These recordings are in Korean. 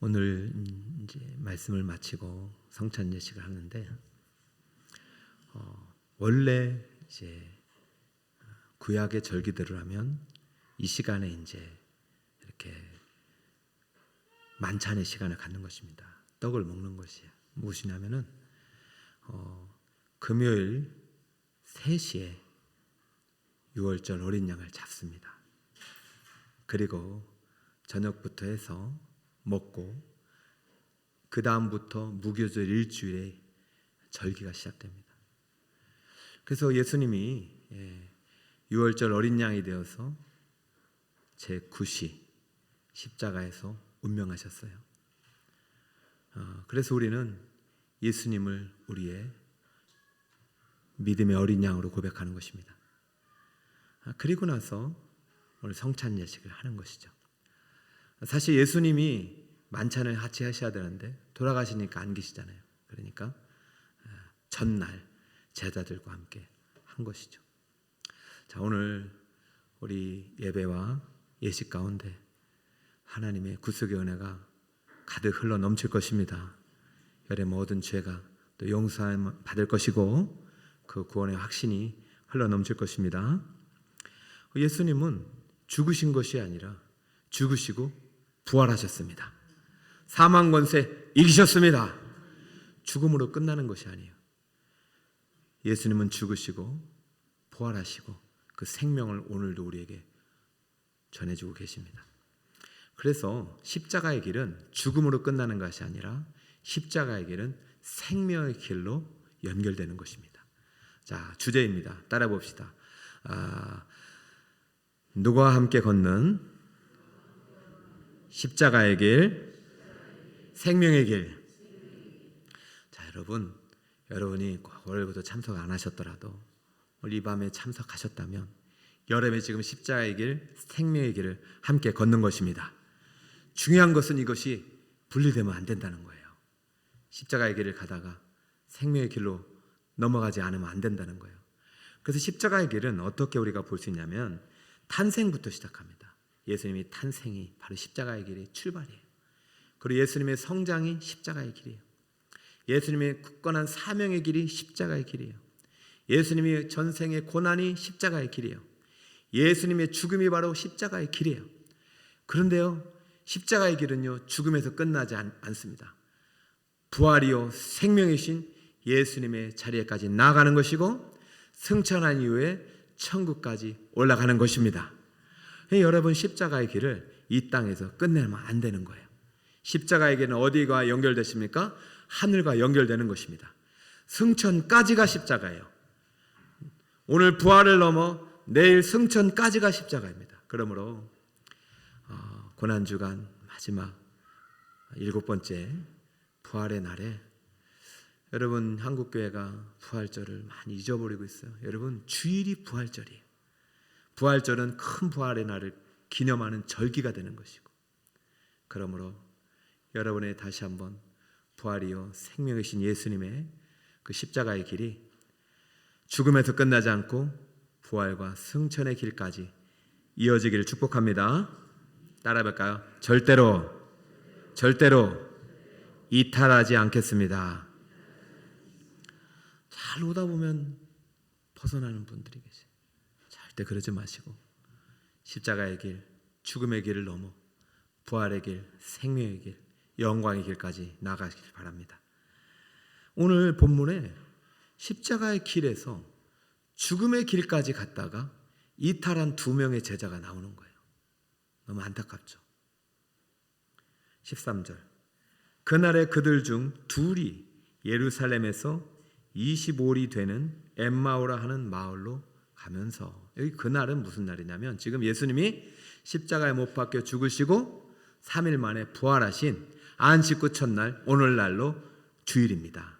오늘 이제 말씀을 마치고 성찬 예식을 하는데 원래 이제 구약의 절기대로라면 이 시간에 이제 이렇게 만찬의 시간을 갖는 것입니다. 떡을 먹는 것이에요. 무엇이냐면은 금요일 3시에 유월절 어린 양을 잡습니다. 그리고 저녁부터 해서 먹고 그 다음부터 무교절 일주일에 절기가 시작됩니다. 그래서 예수님이 유월절 어린 양이 되어서 제9시 십자가에서 운명하셨어요. 그래서 우리는 예수님을 우리의 믿음의 어린 양으로 고백하는 것입니다. 그리고 나서 오늘 성찬 예식을 하는 것이죠. 사실 예수님이 만찬을 같이 하셔야 되는데 돌아가시니까 안 계시잖아요. 그러니까 전날 제자들과 함께 한 것이죠. 자, 오늘 우리 예배와 예식 가운데 하나님의 구속의 은혜가 가득 흘러 넘칠 것입니다. 열의 모든 죄가 또 용서함 받을 것이고 그 구원의 확신이 흘러 넘칠 것입니다. 예수님은 죽으신 것이 아니라 죽으시고 부활하셨습니다. 사망 권세 이기셨습니다. 죽음으로 끝나는 것이 아니에요. 예수님은 죽으시고 부활하시고 그 생명을 오늘도 우리에게 전해주고 계십니다. 그래서 십자가의 길은 죽음으로 끝나는 것이 아니라 십자가의 길은 생명의 길로 연결되는 것입니다. 자, 주제입니다. 따라 봅시다. 누구와 함께 걷는 십자가의 길, 생명의 길. 자, 여러분이 월요일부터 참석 안 하셨더라도 오늘 이 밤에 참석하셨다면 여름에 지금 십자가의 길, 생명의 길을 함께 걷는 것입니다. 중요한 것은 이것이 분리되면 안 된다는 거예요. 십자가의 길을 가다가 생명의 길로 넘어가지 않으면 안 된다는 거예요. 그래서 십자가의 길은 어떻게 우리가 볼 수 있냐면 탄생부터 시작합니다. 예수님이 탄생이 바로 십자가의 길의 출발이에요. 그리고 예수님의 성장이 십자가의 길이에요. 예수님의 굳건한 사명의 길이 십자가의 길이에요. 예수님의 전생의 고난이 십자가의 길이에요. 예수님의 죽음이 바로 십자가의 길이에요. 그런데요, 십자가의 길은요 죽음에서 끝나지 않습니다. 부활이요 생명이신 예수님의 자리에까지 나아가는 것이고 승천한 이후에 천국까지 올라가는 것입니다. 여러분, 십자가의 길을 이 땅에서 끝내면 안 되는 거예요. 십자가의 길은 어디가 연결되십니까? 하늘과 연결되는 것입니다. 승천까지가 십자가예요. 오늘 부활을 넘어 내일 승천까지가 십자가입니다. 그러므로 고난주간 마지막 7번째 부활의 날에 여러분, 한국교회가 부활절을 많이 잊어버리고 있어요. 여러분, 주일이 부활절이에요. 부활절은 큰 부활의 날을 기념하는 절기가 되는 것이고, 그러므로 여러분의 다시 한번 부활이요 생명이신 예수님의 그 십자가의 길이 죽음에서 끝나지 않고 부활과 승천의 길까지 이어지기를 축복합니다. 따라해볼까요? 절대로 이탈하지 않겠습니다. 잘 오다 보면 벗어나는 분들이 계세요. 절대 그러지 마시고 십자가의 길, 죽음의 길을 넘어 부활의 길, 생명의 길, 영광의 길까지 나가시길 바랍니다. 오늘 본문에 십자가의 길에서 죽음의 길까지 갔다가 이탈한 2명의 제자가 나오는 거예요. 너무 안타깝죠. 13절, 그날에 그들 중 둘이 예루살렘에서 25리 되는 엠마오라 하는 마을로 가면서, 여기 그날은 무슨 날이냐면 지금 예수님이 십자가에 못 박혀 죽으시고 3일 만에 부활하신 안식구 첫날 오늘날로 주일입니다.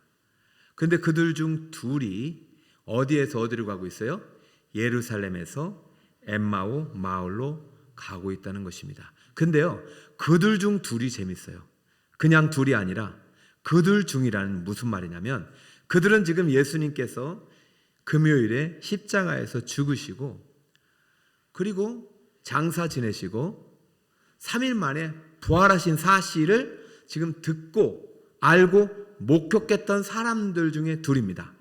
그런데 그들 중 둘이 어디에서 어디로 가고 있어요? 예루살렘에서 엠마오 마을로 가고 있다는 것입니다. 근데요, 그들 중 둘이 재밌어요. 그냥 둘이 아니라 그들 중이라는 무슨 말이냐면 그들은 지금 예수님께서 금요일에 십자가에서 죽으시고 그리고 장사 지내시고 3일 만에 부활하신 사실을 지금 듣고 알고 목격했던 사람들 중에 둘입니다.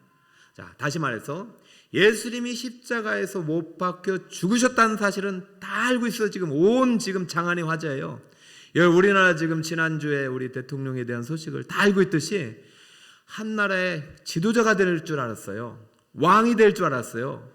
자, 다시 말해서 예수님이 십자가에서 못 박혀 죽으셨다는 사실은 다 알고 있어요. 지금 온 지금 장안의 화제예요. 우리나라 지금 지난주에 우리 대통령에 대한 소식을 다 알고 있듯이 한 나라의 지도자가 될 줄 알았어요. 왕이 될 줄 알았어요.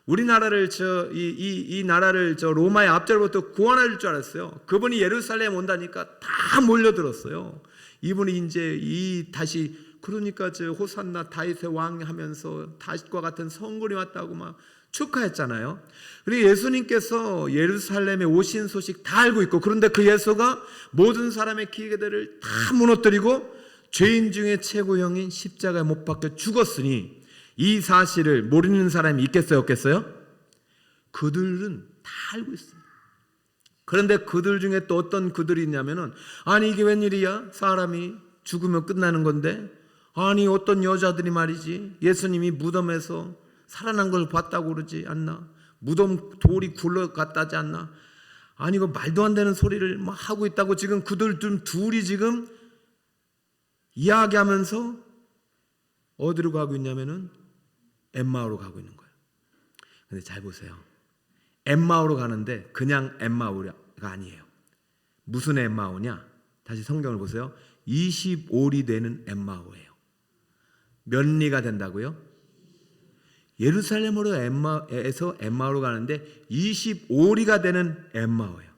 우리나라를 이 나라를 로마의 압제로부터 구원할 줄 알았어요. 그분이 예루살렘 온다니까 다 몰려들었어요. 이분이 이제 다시 그러니까 호산나 다윗의 왕 하면서 다윗과 같은 성군이 왔다고 막 축하했잖아요. 그리고 예수님께서 예루살렘에 오신 소식 다 알고 있고, 그런데 그 예수가 모든 사람의 기대를 다 무너뜨리고 죄인 중에 최고형인 십자가에 못 박혀 죽었으니 이 사실을 모르는 사람이 있겠어요, 없겠어요? 그들은 다 알고 있습니다. 그런데 그들 중에 또 어떤 그들이 있냐면은, 아니 이게 웬일이야? 사람이 죽으면 끝나는 건데, 아니 어떤 여자들이 말이지 예수님이 무덤에서 살아난 걸 봤다고 그러지 않나? 무덤 돌이 굴러갔다지 않나? 아니 이거 말도 안 되는 소리를 막 하고 있다고 지금 그들 둘이 지금 이야기하면서 어디로 가고 있냐면은 엠마오로 가고 있는 거예요. 근데 잘 보세요. 엠마오로 가는데 그냥 엠마오가 아니에요. 무슨 엠마오냐? 다시 성경을 보세요. 25리 되는 엠마오예요. 몇 리가 된다고요? 예루살렘으로 에서 엠마오로 가는데 25리가 되는 엠마오예요.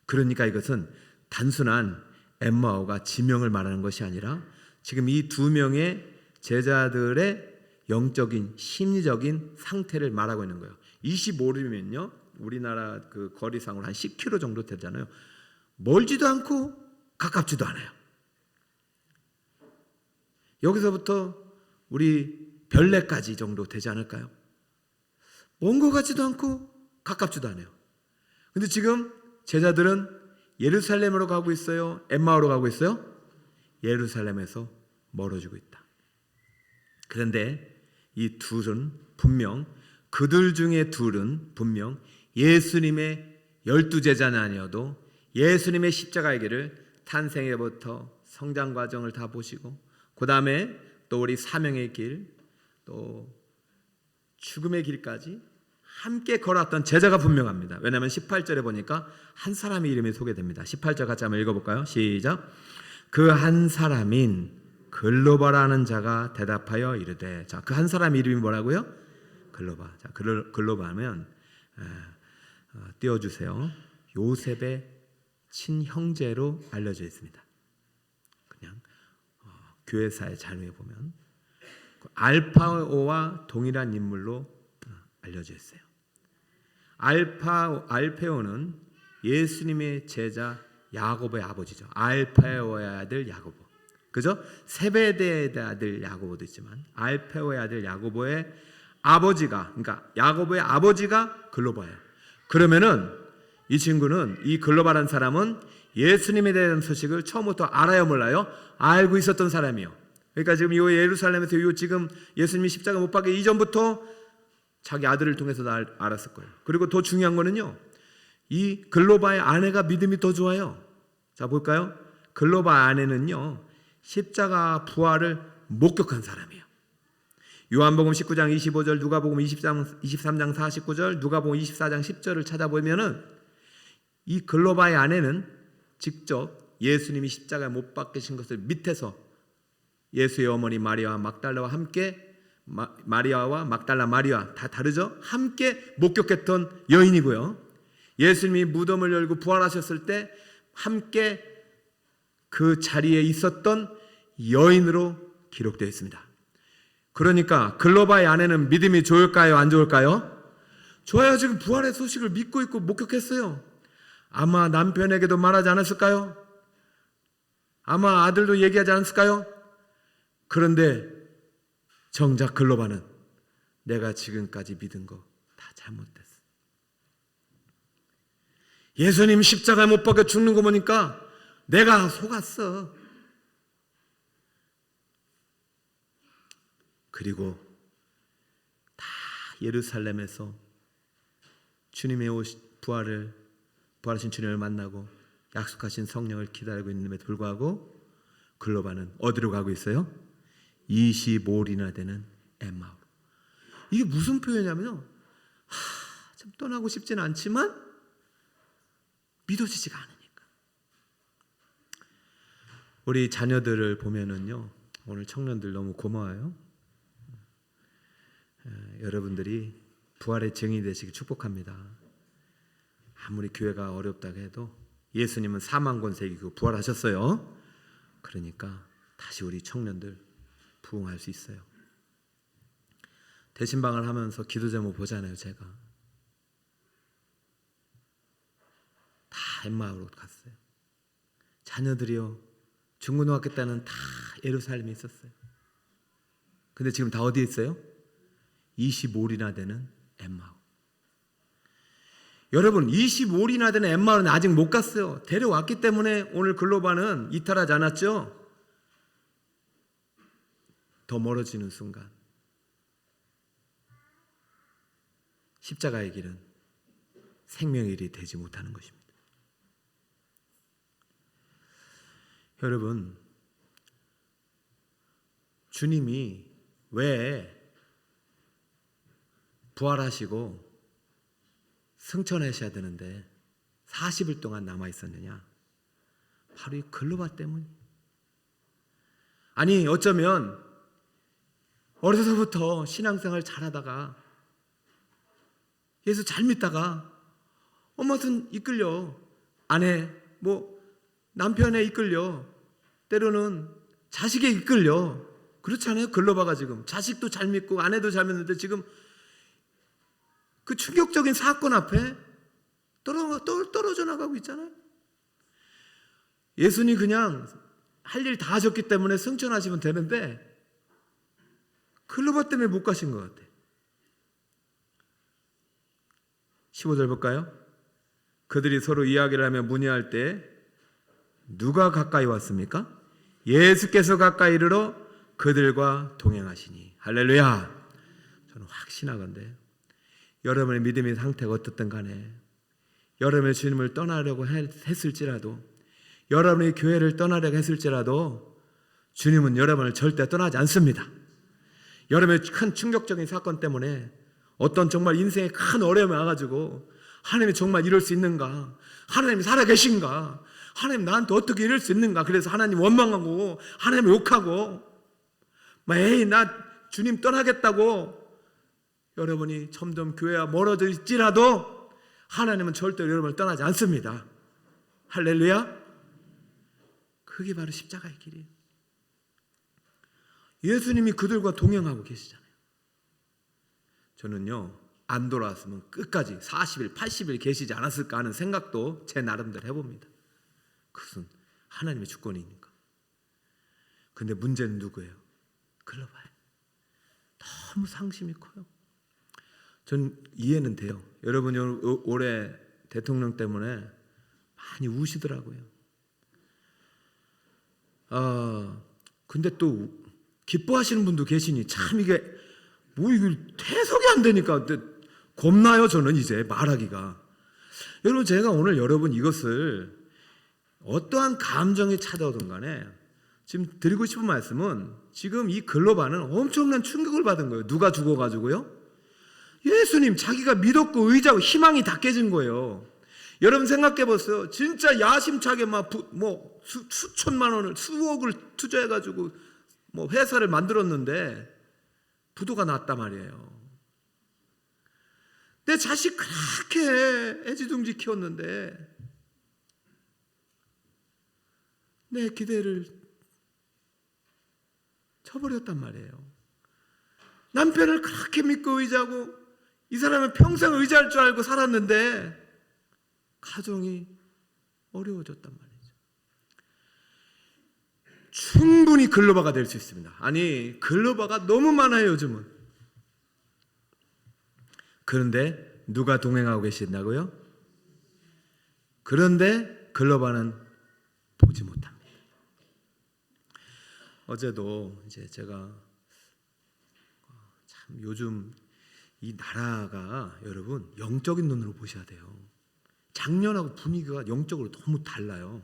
그러니까 이것은 단순한 엠마오가 지명을 말하는 것이 아니라 지금 이 두 명의 제자들의 영적인 심리적인 상태를 말하고 있는 거예요. 25리면요 우리나라 그 거리상으로 한 10km 정도 되잖아요. 멀지도 않고 가깝지도 않아요. 여기서부터 우리 별내까지 정도 되지 않을까요? 먼 것 같지도 않고 가깝지도 않아요. 근데 지금 제자들은 예루살렘으로 가고 있어요? 엠마오로 가고 있어요? 예루살렘에서 멀어지고 있다. 그런데 이 둘은 분명, 그들 중에 둘은 분명 예수님의 12제자는 아니어도 예수님의 십자가의 길을 탄생에부터 성장 과정을 다 보시고, 그 다음에 또 우리 사명의 길, 또 죽음의 길까지 함께 걸어왔던 제자가 분명합니다. 왜냐하면 18절에 보니까 한 사람의 이름이 소개됩니다. 18절 같이 한번 읽어볼까요? 시작. 그 한 사람인 글로바라는 자가 대답하여 이르되, 자, 그 한 사람 이름이 뭐라고요? 글로바. 자, 글로바면 띄워주세요. 요셉의 친형제로 알려져 있습니다. 그냥 교회사의 자료에 보면 알파오와 동일한 인물로 알려져 있어요. 알페오는 예수님의 제자 야고보의 아버지죠. 알페오의 아들 야고보. 그죠? 세베대의 아들 야고보도 있지만 알페오의 아들 야고보의 아버지가, 그러니까 야고보의 아버지가 글로바예요. 그러면은 이 친구는, 이 글로바라는 사람은 예수님에 대한 소식을 처음부터 알아요, 몰라요? 알고 있었던 사람이에요. 그러니까 지금 이 예루살렘에서 지금 예수님이 십자가 못 박기 이전부터 자기 아들을 통해서 알았을 거예요. 그리고 더 중요한 거는요, 이 글로바의 아내가 믿음이 더 좋아요. 자, 볼까요? 글로바 아내는요 십자가 부활을 목격한 사람이에요. 요한복음 19장 25절, 누가복음 23장 49절, 누가복음 24장 10절을 찾아보면은 이 글로바의 아내는 직접 예수님이 십자가에 못 박히신 것을 밑에서 예수의 어머니 마리아와 막달라와 함께, 마리아와 막달라 마리아 다 다르죠? 함께 목격했던 여인이고요. 예수님이 무덤을 열고 부활하셨을 때 함께 그 자리에 있었던 여인으로 기록되어 있습니다. 그러니까 글로바의 아내는 믿음이 좋을까요? 안 좋을까요? 좋아요. 지금 부활의 소식을 믿고 있고 목격했어요. 아마 남편에게도 말하지 않았을까요? 아마 아들도 얘기하지 않았을까요? 그런데 정작 글로바는 내가 지금까지 믿은 거 다 잘못됐어. 예수님 십자가에 못 박혀 죽는 거 보니까 내가 속았어. 그리고 다 예루살렘에서 주님의 부활하신 주님을 만나고 약속하신 성령을 기다리고 있는데도 불구하고 글로바는 어디로 가고 있어요? 25일이나 되는 엠마오. 이게 무슨 표현이냐면요, 참 떠나고 싶지는 않지만 믿어지지가 않으니까. 우리 자녀들을 보면은요, 오늘 청년들 너무 고마워요. 여러분들이 부활의 증인이 되시길 축복합니다. 아무리 교회가 어렵다고 해도 예수님은 사망 권세 이기고 부활하셨어요. 그러니까 다시 우리 청년들 부흥할 수 있어요. 대신방을 하면서 기도 제목 보잖아요. 제가 다 엠마오로 갔어요. 자녀들이요, 중고등학교 때는 다 예루살렘에 있었어요. 근데 지금 다 어디에 있어요? 25일이나 되는 엠마오. 여러분, 25일이나 되는 엠마오는 아직 못 갔어요. 데려왔기 때문에 오늘 글로바는 이탈하지 않았죠. 더 멀어지는 순간 십자가의 길은 생명의 길이 되지 못하는 것입니다. 여러분, 주님이 왜 부활하시고 승천하셔야 되는데 40일 동안 남아 있었느냐? 바로 이 글로바 때문이에요. 아니, 어쩌면 어려서부터 신앙생활 잘하다가 예수 잘 믿다가 엄마한테 이끌려, 아내 남편에 이끌려, 때로는 자식에 이끌려. 그렇잖아요. 글로바가 지금 자식도 잘 믿고 아내도 잘 믿는데 지금 그 충격적인 사건 앞에 떨어져 나가고 있잖아요. 예수님 그냥 할 일 다 하셨기 때문에 승천하시면 되는데 글로바 때문에 못 가신 것 같아요. 15절 볼까요? 그들이 서로 이야기를 하며 문의할 때 누가 가까이 왔습니까? 예수께서 가까이 이르러 그들과 동행하시니. 할렐루야. 저는 확신하건대 여러분의 믿음의 상태가 어떻든 간에, 여러분의 주님을 떠나려고 했을지라도, 여러분의 교회를 떠나려고 했을지라도 주님은 여러분을 절대 떠나지 않습니다. 여러분의 큰 충격적인 사건 때문에 어떤 정말 인생에 큰 어려움이 와가지고 하나님이 정말 이럴 수 있는가? 하나님이 살아계신가? 하나님 나한테 어떻게 이럴 수 있는가? 그래서 하나님 원망하고 하나님 욕하고 에이 나 주님 떠나겠다고 여러분이 점점 교회와 멀어져 있지라도 하나님은 절대로 여러분을 떠나지 않습니다. 할렐루야. 그게 바로 십자가의 길이에요. 예수님이 그들과 동행하고 계시잖아요. 저는요, 안 돌아왔으면 끝까지 40일, 80일 계시지 않았을까 하는 생각도 제 나름대로 해봅니다. 그것은 하나님의 주권이니까. 근데 문제는 누구예요? 글로바예요. 너무 상심이 커요. 전 이해는 돼요. 여러분이 올해 대통령 때문에 많이 우시더라고요. 근데 또 기뻐하시는 분도 계시니 참 이게 이거 해석이 안 되니까 겁나요. 저는 이제 말하기가. 여러분, 제가 오늘 여러분 이것을 어떠한 감정이 찾아오든 간에 지금 드리고 싶은 말씀은, 지금 이 글로바는 엄청난 충격을 받은 거예요. 누가 죽어가지고요? 예수님, 자기가 믿었고 의지하고 희망이 다 깨진 거예요. 여러분 생각해 보세요. 진짜 야심차게 수천만 원을, 수억을 투자해가지고 회사를 만들었는데 부도가 났단 말이에요. 내 자식 그렇게 애지중지 키웠는데 내 기대를 쳐버렸단 말이에요. 남편을 그렇게 믿고 의지하고 이 사람은 평생 의지할 줄 알고 살았는데 가정이 어려워졌단 말이죠. 충분히 글로바가 될 수 있습니다. 아니, 글로바가 너무 많아요, 요즘은. 그런데 누가 동행하고 계신다고요? 그런데 글로바는 보지 못합니다. 어제도 이제 제가 참 요즘 이 나라가 여러분 영적인 눈으로 보셔야 돼요. 작년하고 분위기가 영적으로 너무 달라요.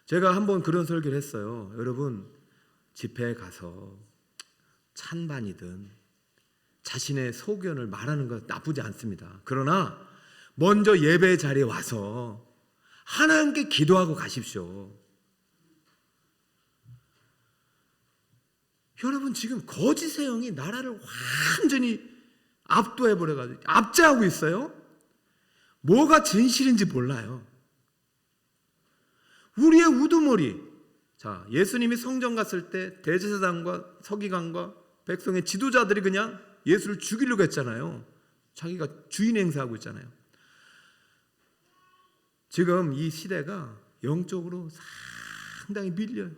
제가 한번 그런 설교를 했어요. 여러분, 집회에 가서 찬반이든 자신의 소견을 말하는 건 나쁘지 않습니다. 그러나 먼저 예배 자리에 와서 하나님께 기도하고 가십시오. 여러분, 지금 거짓의 영이 나라를 완전히 압도해버려가지고 압제하고 있어요. 뭐가 진실인지 몰라요. 우리의 우두머리. 자, 예수님이 성전 갔을 때 대제사장과 서기관과 백성의 지도자들이 그냥 예수를 죽이려고 했잖아요. 자기가 주인 행세하고 있잖아요. 지금 이 시대가 영적으로 상당히 밀려요.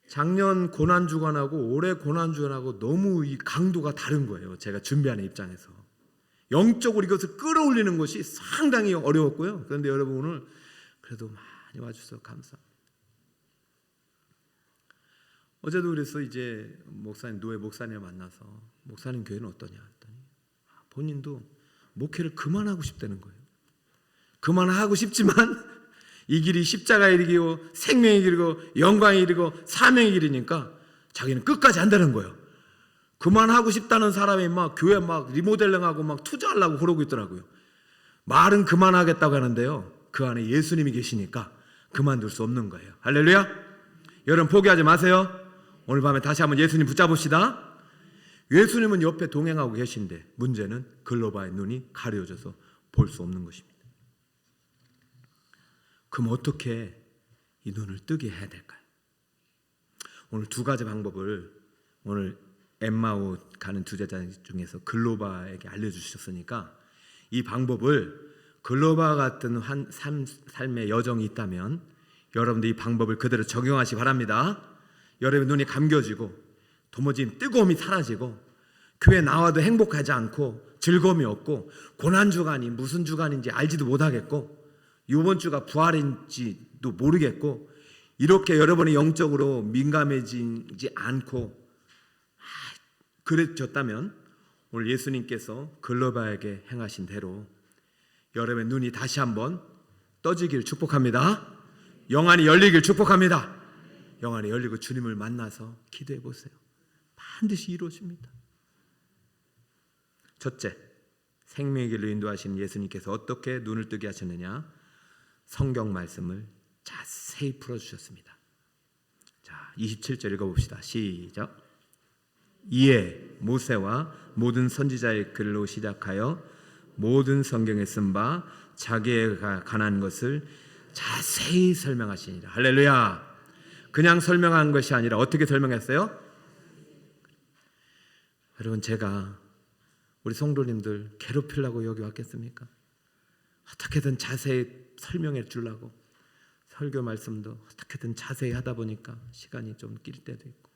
작년 고난주간하고 올해 고난주간하고 너무 이 강도가 다른 거예요. 제가 준비하는 입장에서 영적으로 이것을 끌어올리는 것이 상당히 어려웠고요. 그런데 여러분, 오늘 그래도 많이 와주셔서 감사합니다. 어제도 그래서 이제 목사님, 노예 목사님을 만나서 목사님 교회는 어떠냐 했더니 본인도 목회를 그만하고 싶다는 거예요. 그만하고 싶지만 이 길이 십자가의 길이고 생명의 길이고 영광의 길이고 사명의 길이니까 자기는 끝까지 한다는 거예요. 그만하고 싶다는 사람이 막 교회 막 리모델링하고 막 투자하려고 그러고 있더라고요. 말은 그만하겠다고 하는데요, 그 안에 예수님이 계시니까 그만둘 수 없는 거예요. 할렐루야. 여러분, 포기하지 마세요. 오늘 밤에 다시 한번 예수님 붙잡읍시다. 예수님은 옆에 동행하고 계신데 문제는 글로바의 눈이 가려져서 볼 수 없는 것입니다. 그럼 어떻게 이 눈을 뜨게 해야 될까요? 오늘 두 가지 방법을 오늘 엠마오 가는 두 제자 중에서 글로바에게 알려주셨으니까 이 방법을 글로바 같은 삶의 여정이 있다면 여러분들 이 방법을 그대로 적용하시기 바랍니다. 여러분 눈이 감겨지고 도무지 뜨거움이 사라지고 교회 나와도 행복하지 않고 즐거움이 없고 고난주간이 무슨 주간인지 알지도 못하겠고 이번 주가 부활인지도 모르겠고 이렇게 여러분이 영적으로 민감해지지 않고 그랬졌다면 오늘 예수님께서 글로바에게 행하신 대로 여러분의 눈이 다시 한번 떠지길 축복합니다. 영안이 열리길 축복합니다. 영안이 열리고 주님을 만나서 기도해 보세요. 반드시 이루어집니다. 첫째, 생명의 길로 인도하신 예수님께서 어떻게 눈을 뜨게 하셨느냐? 성경 말씀을 자세히 풀어주셨습니다. 자, 27절 읽어봅시다. 시작. 이에 모세와 모든 선지자의 글로 시작하여 모든 성경에 쓴 바 자기가 관한 것을 자세히 설명하시니라. 할렐루야. 그냥 설명한 것이 아니라 어떻게 설명했어요? 여러분, 제가 우리 성도님들 괴롭히려고 여기 왔겠습니까? 어떻게든 자세히 설명해 주려고 설교 말씀도 어떻게든 자세히 하다 보니까 시간이 좀 낄 때도 있고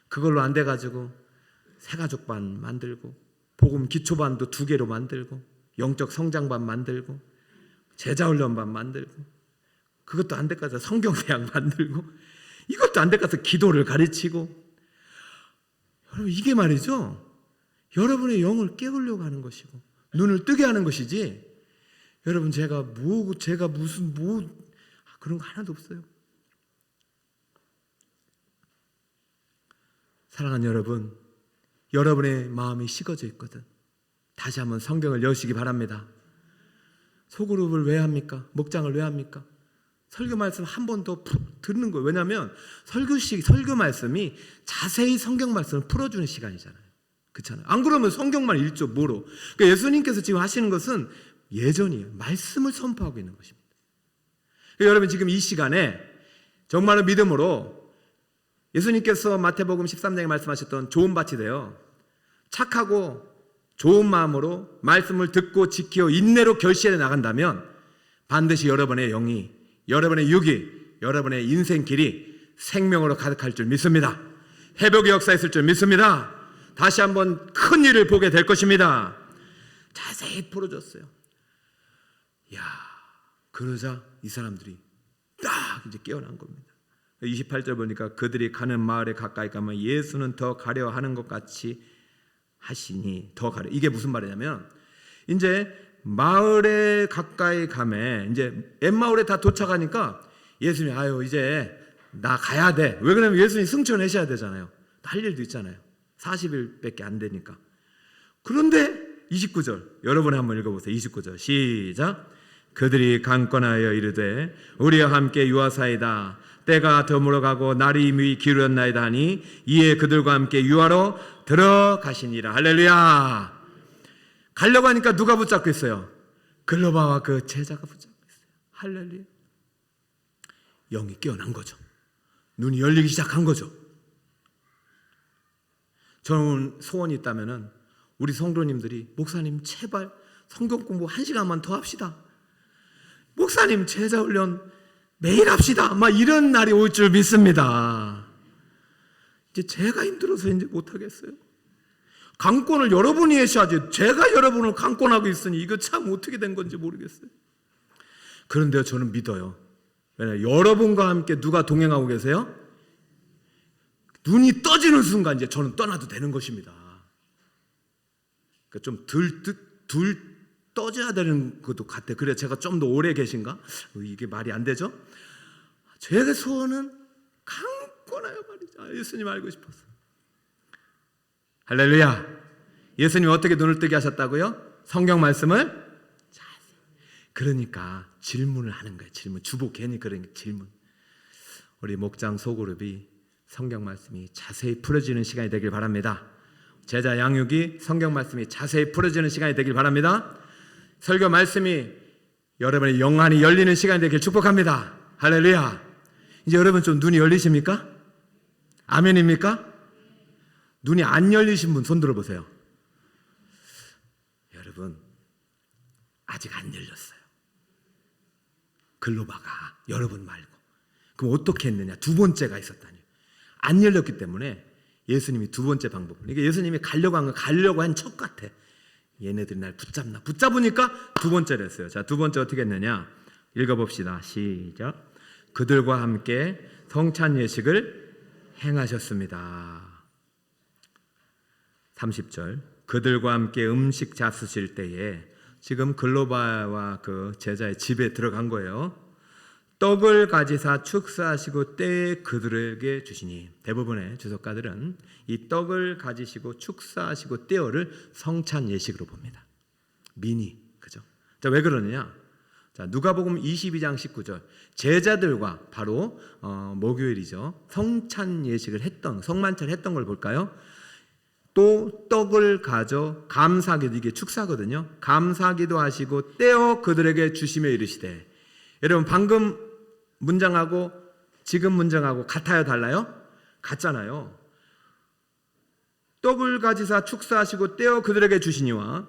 그걸로 안 돼가지고 새가족반 만들고 복음 기초반도 2개로 만들고 영적 성장반 만들고 제자훈련반 만들고 그것도 안 될까 해서 성경대학 만들고 이것도 안 될까 해서 기도를 가르치고 여러분 이게 말이죠 여러분의 영을 깨우려고 하는 것이고 눈을 뜨게 하는 것이지 여러분 제가 무슨 그런 거 하나도 없어요. 사랑하는 여러분, 여러분의 마음이 식어져 있거든. 다시 한번 성경을 여시기 바랍니다. 소그룹을 왜 합니까? 목장을 왜 합니까? 설교 말씀 한 번 더 듣는 거예요. 왜냐하면 설교 말씀이 자세히 성경 말씀을 풀어주는 시간이잖아요. 그렇잖아요. 안 그러면 성경만 읽죠 뭐로. 그러니까 예수님께서 지금 하시는 것은 예전이에요. 말씀을 선포하고 있는 것입니다. 그러니까 여러분 지금 이 시간에 정말로 믿음으로 예수님께서 마태복음 13장에 말씀하셨던 좋은 밭이 되어 착하고 좋은 마음으로 말씀을 듣고 지키어 인내로 결실해 나간다면 반드시 여러분의 영이, 여러분의 육이, 여러분의 인생길이 생명으로 가득할 줄 믿습니다. 회복의 역사 있을 줄 믿습니다. 다시 한번 큰 일을 보게 될 것입니다. 자세히 풀어줬어요. 야, 그러자 이 사람들이 딱 이제 깨어난 겁니다. 28절 보니까 그들이 가는 마을에 가까이 가면 예수는 더 가려 하는 것 같이 하시니 더 가려. 이게 무슨 말이냐면 이제 마을에 가까이 가면 이제 엠마을에 다 도착하니까 예수님 아유 이제 나 가야 돼. 왜 그러냐면 예수님 승천하셔야 되잖아요. 할 일도 있잖아요. 40일밖에 안 되니까. 그런데 29절 여러분이 한번 읽어보세요. 29절 시작. 그들이 강권하여 이르되 우리와 함께 유하사이다. 때가 저물어가고 날이 이미 기울었나이다 하니 이에 그들과 함께 유하로 들어가시니라. 할렐루야. 가려고 하니까 누가 붙잡고 있어요? 글로바와 그 제자가 붙잡고 있어요. 할렐루야. 영이 깨어난 거죠. 눈이 열리기 시작한 거죠. 저는 소원이 있다면은 우리 성도님들이 목사님 제발 성경 공부 1시간만 더 합시다. 목사님 제자 훈련 매일 합시다. 막 이런 날이 올 줄 믿습니다. 이제 제가 힘들어서 이제 못하겠어요. 강권을 여러분이 하셔야지. 제가 여러분을 강권하고 있으니 이거 참 어떻게 된 건지 모르겠어요. 그런데 저는 믿어요. 왜냐하면 여러분과 함께 누가 동행하고 계세요? 눈이 떠지는 순간 이제 저는 떠나도 되는 것입니다. 그러니까 좀 덜 떠져야 되는 것도 같아요. 그래 제가 좀 더 오래 계신가? 이게 말이 안 되죠? 제 소원은 강권하여 말이죠. 예수님 알고 싶어서. 할렐루야. 예수님이 어떻게 눈을 뜨게 하셨다고요? 성경 말씀을 자세히. 그러니까 질문을 하는 거예요. 질문. 주보 괜히 그런 질문. 우리 목장 소그룹이 성경 말씀이 자세히 풀어지는 시간이 되길 바랍니다. 제자 양육이 성경 말씀이 자세히 풀어지는 시간이 되길 바랍니다. 설교 말씀이 여러분의 영안이 열리는 시간이 되길 축복합니다. 할렐루야. 이제 여러분 좀 눈이 열리십니까? 아멘입니까? 눈이 안 열리신 분 손 들어보세요. 여러분 아직 안 열렸어요. 글로바가 여러분 말고. 그럼 어떻게 했느냐? 두 번째가 있었다니. 안 열렸기 때문에 예수님이 두 번째 방법. 이게 예수님이 가려고 한 척 같아. 얘네들이 날 붙잡으니까 두 번째를 했어요. 자, 두 번째 어떻게 했느냐? 읽어봅시다. 시작. 그들과 함께 성찬 예식을 행하셨습니다. 30절. 그들과 함께 음식 잡수실 때에 지금 글로바와 그 제자의 집에 들어간 거예요. 떡을 가지사 축사하시고 때에 그들에게 주시니. 대부분의 주석가들은 이 떡을 가지시고 축사하시고 떼어를 성찬 예식으로 봅니다. 미니, 그죠? 자, 왜 그러느냐? 자, 누가복음 22장 19절. 제자들과 바로 목요일이죠. 성찬 예식을 했던, 성만찬을 했던 걸 볼까요? 또 떡을 가져 감사기도, 이게 축사거든요. 감사기도 하시고 떼어 그들에게 주시며 이르시되. 여러분 방금 문장하고 지금 문장하고 같아요, 달라요? 같잖아요. 떡을 가지사 축사하시고 떼어 그들에게 주시니와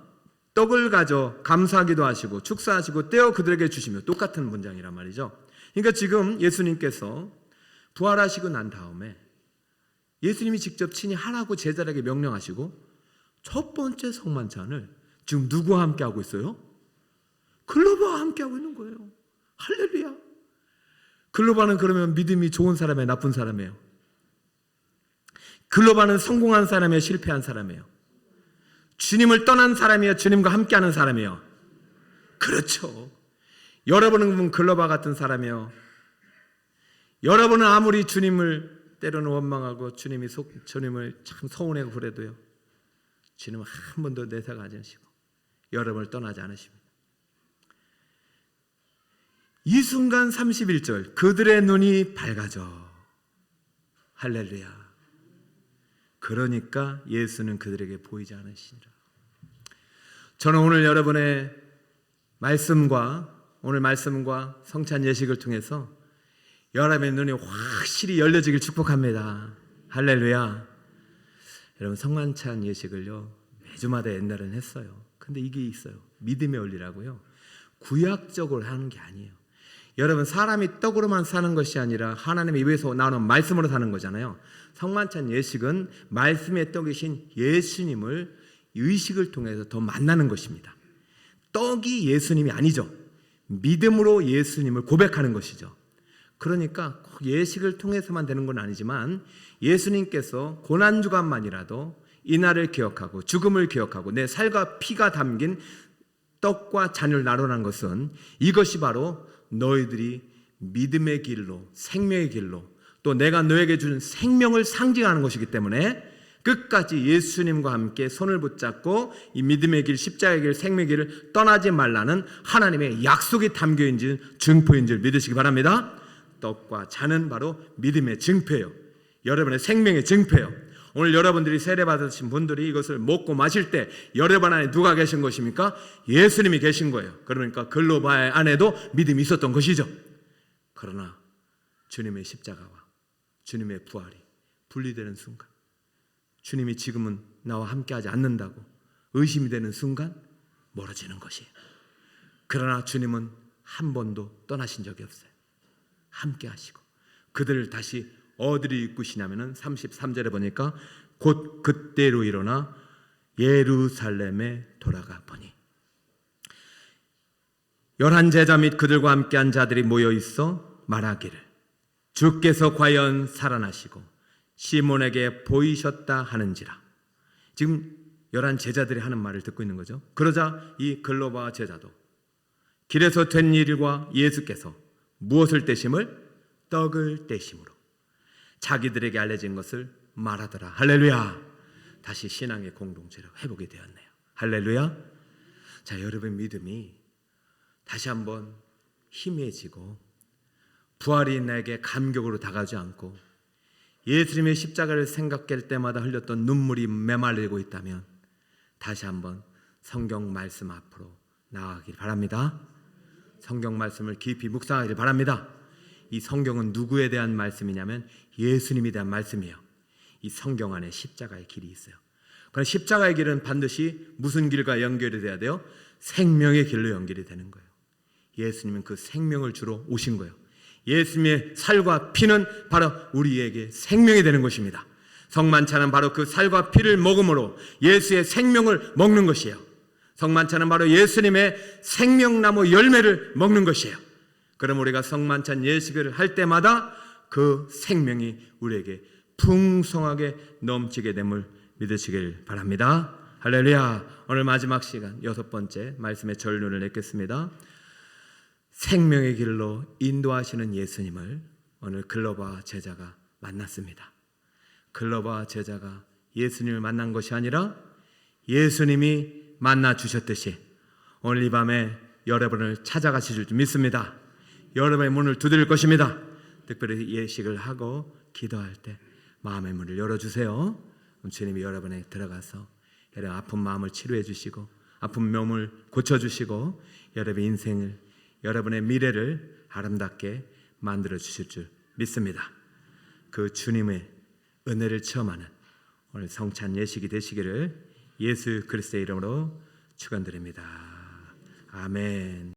떡을 가져 감사하기도 하시고 축사하시고 떼어 그들에게 주시며 똑같은 문장이란 말이죠. 그러니까 지금 예수님께서 부활하시고 난 다음에 예수님이 직접 친히 하라고 제자들에게 명령하시고 첫 번째 성만찬을 지금 누구와 함께 하고 있어요? 글로바와 함께 하고 있는 거예요. 할렐루야. 글로바는 그러면 믿음이 좋은 사람이에요, 나쁜 사람이에요? 글로바는 성공한 사람이에요, 실패한 사람이에요? 주님을 떠난 사람이에요, 주님과 함께하는 사람이에요? 그렇죠. 여러분은 글로바 같은 사람이에요. 여러분은 아무리 주님을 때로는 원망하고 주님을 참 서운해하고 그래도요, 주님은 한 번도 내색하지 않으시고 여러분을 떠나지 않으십니다. 이 순간 31절. 그들의 눈이 밝아져. 할렐루야. 그러니까 예수는 그들에게 보이지 않으시니라. 저는 오늘 여러분의 말씀과 성찬 예식을 통해서 여러분의 눈이 확실히 열려지길 축복합니다. 할렐루야. 여러분 성만찬 예식을요 매주마다 옛날엔 했어요. 근데 이게 있어요. 믿음의 원리라고요. 구약적으로 하는 게 아니에요. 여러분 사람이 떡으로만 사는 것이 아니라 하나님의 입에서 나오는 말씀으로 사는 거잖아요. 성만찬 예식은 말씀의 떡이신 예수님을 의식을 통해서 더 만나는 것입니다. 떡이 예수님이 아니죠. 믿음으로 예수님을 고백하는 것이죠. 그러니까 꼭 예식을 통해서만 되는 건 아니지만 예수님께서 고난주간만이라도 이날을 기억하고 죽음을 기억하고 내 살과 피가 담긴 떡과 잔을 나누는 것은 이것이 바로 너희들이 믿음의 길로, 생명의 길로, 또 내가 너에게 준 생명을 상징하는 것이기 때문에 끝까지 예수님과 함께 손을 붙잡고 이 믿음의 길, 십자가의 길, 생명의 길을 떠나지 말라는 하나님의 약속이 담겨있는 증표인 줄 믿으시기 바랍니다. 떡과 잔은 바로 믿음의 증표예요. 여러분의 생명의 증표예요. 오늘 여러분들이 세례받으신 분들이 이것을 먹고 마실 때 여러분 안에 누가 계신 것입니까? 예수님이 계신 거예요. 그러니까 글로바 안에도 믿음이 있었던 것이죠. 그러나 주님의 십자가와 주님의 부활이 분리되는 순간, 주님이 지금은 나와 함께하지 않는다고 의심이 되는 순간 멀어지는 것이에요. 그러나 주님은 한 번도 떠나신 적이 없어요. 함께 하시고 그들을 다시 어디로 이끄시냐면은 33절에 보니까 곧 그때로 일어나 예루살렘에 돌아가 보니 11 제자 및 그들과 함께한 자들이 모여 있어 말하기를 주께서 과연 살아나시고 시몬에게 보이셨다 하는지라. 지금 11 제자들이 하는 말을 듣고 있는 거죠. 그러자 이 글로바 제자도 길에서 된 일과 예수께서 무엇을 떼심을? 떡을 떼심으로 자기들에게 알려진 것을 말하더라. 할렐루야. 다시 신앙의 공동체로 회복이 되었네요. 할렐루야. 자, 여러분의 믿음이 다시 한번 희미해지고 부활이 내게 감격으로 다가오지 않고 예수님의 십자가를 생각할 때마다 흘렸던 눈물이 메말리고 있다면 다시 한번 성경 말씀 앞으로 나아가길 바랍니다. 성경 말씀을 깊이 묵상하길 바랍니다. 이 성경은 누구에 대한 말씀이냐면 예수님에 대한 말씀이에요. 이 성경 안에 십자가의 길이 있어요. 그러나 십자가의 길은 반드시 무슨 길과 연결이 돼야 돼요? 생명의 길로 연결이 되는 거예요. 예수님은 그 생명을 주러 오신 거예요. 예수님의 살과 피는 바로 우리에게 생명이 되는 것입니다. 성만찬은 바로 그 살과 피를 먹음으로 예수의 생명을 먹는 것이에요. 성만찬은 바로 예수님의 생명나무 열매를 먹는 것이에요. 그럼 우리가 성만찬 예식을 할 때마다 그 생명이 우리에게 풍성하게 넘치게 됨을 믿으시길 바랍니다. 할렐루야. 오늘 마지막 시간 6번째 말씀의 전륜을 맺겠습니다. 생명의 길로 인도하시는 예수님을 오늘 글로바 제자가 만났습니다. 글로바 제자가 예수님을 만난 것이 아니라 예수님이 만나 주셨듯이 오늘 이 밤에 여러분을 찾아가실 줄 믿습니다. 여러분의 문을 두드릴 것입니다. 특별히 예식을 하고 기도할 때 마음의 문을 열어주세요. 주님이 여러분에 들어가서 여러분 아픈 마음을 치료해 주시고 아픈 몸을 고쳐주시고 여러분의 인생을, 여러분의 미래를 아름답게 만들어 주실 줄 믿습니다. 그 주님의 은혜를 체험하는 오늘 성찬 예식이 되시기를 예수 그리스도의 이름으로 축원드립니다. 아멘.